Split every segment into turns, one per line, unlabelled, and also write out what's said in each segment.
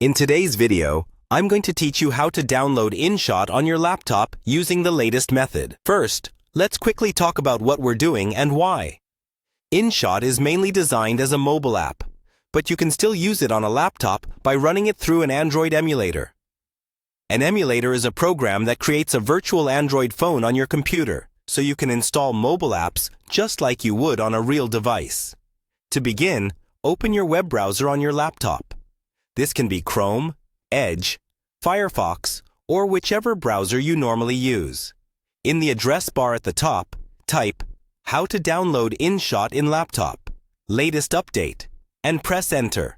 In today's video, I'm going to teach you how to download InShot on your laptop using the latest method. First, let's quickly talk about what we're doing and why. InShot is mainly designed as a mobile app, but you can still use it on a laptop by running it through an Android emulator. An emulator is a program that creates a virtual Android phone on your computer, so you can install mobile apps just like you would on a real device. To begin, open your web browser on your laptop. This can be Chrome, Edge, Firefox, or whichever browser you normally use. In the address bar at the top, type "How to download InShot in laptop, latest update," and press enter.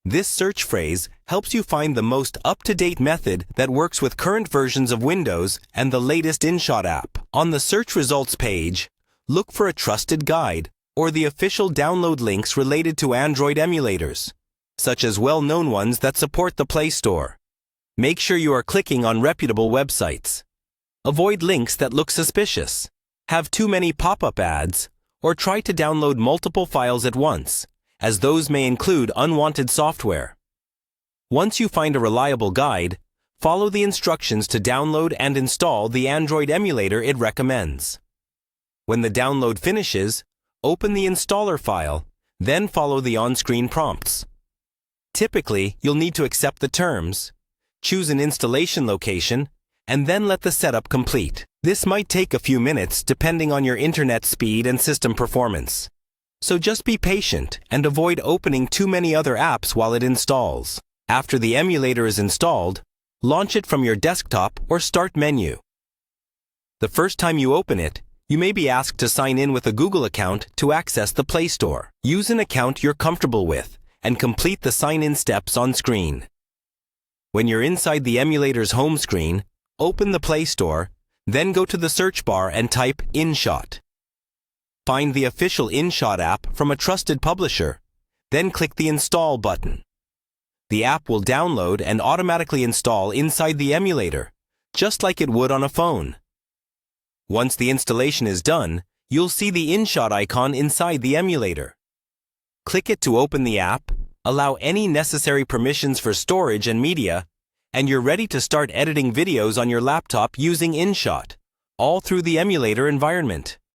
This search phrase helps you find the most up-to-date method that works with current versions of Windows and the latest InShot app. On the search results page, look for a trusted guide or the official download links related to Android emulators, such as well-known ones that support the Play Store. Make sure you are clicking on reputable websites. Avoid links that look suspicious, have too many pop-up ads, or try to download multiple files at once, as those may include unwanted software. Once you find a reliable guide, follow the instructions to download and install the Android emulator it recommends. When the download finishes, open the installer file, then follow the on-screen prompts. Typically, you'll need to accept the terms, choose an installation location, and then let the setup complete. This might take a few minutes depending on your internet speed and system performance. So just be patient and avoid opening too many other apps while it installs. After the emulator is installed, launch it from your desktop or Start menu. The first time you open it, you may be asked to sign in with a Google account to access the Play Store. Use an account you're comfortable with and complete the sign-in steps on screen. When you're inside the emulator's home screen, open the Play Store, then go to the search bar and type InShot. Find the official InShot app from a trusted publisher, then click the Install button. The app will download and automatically install inside the emulator, just like it would on a phone. Once the installation is done, you'll see the InShot icon inside the emulator. Click it to open the app, allow any necessary permissions for storage and media, and you're ready to start editing videos on your laptop using InShot, all through the emulator environment.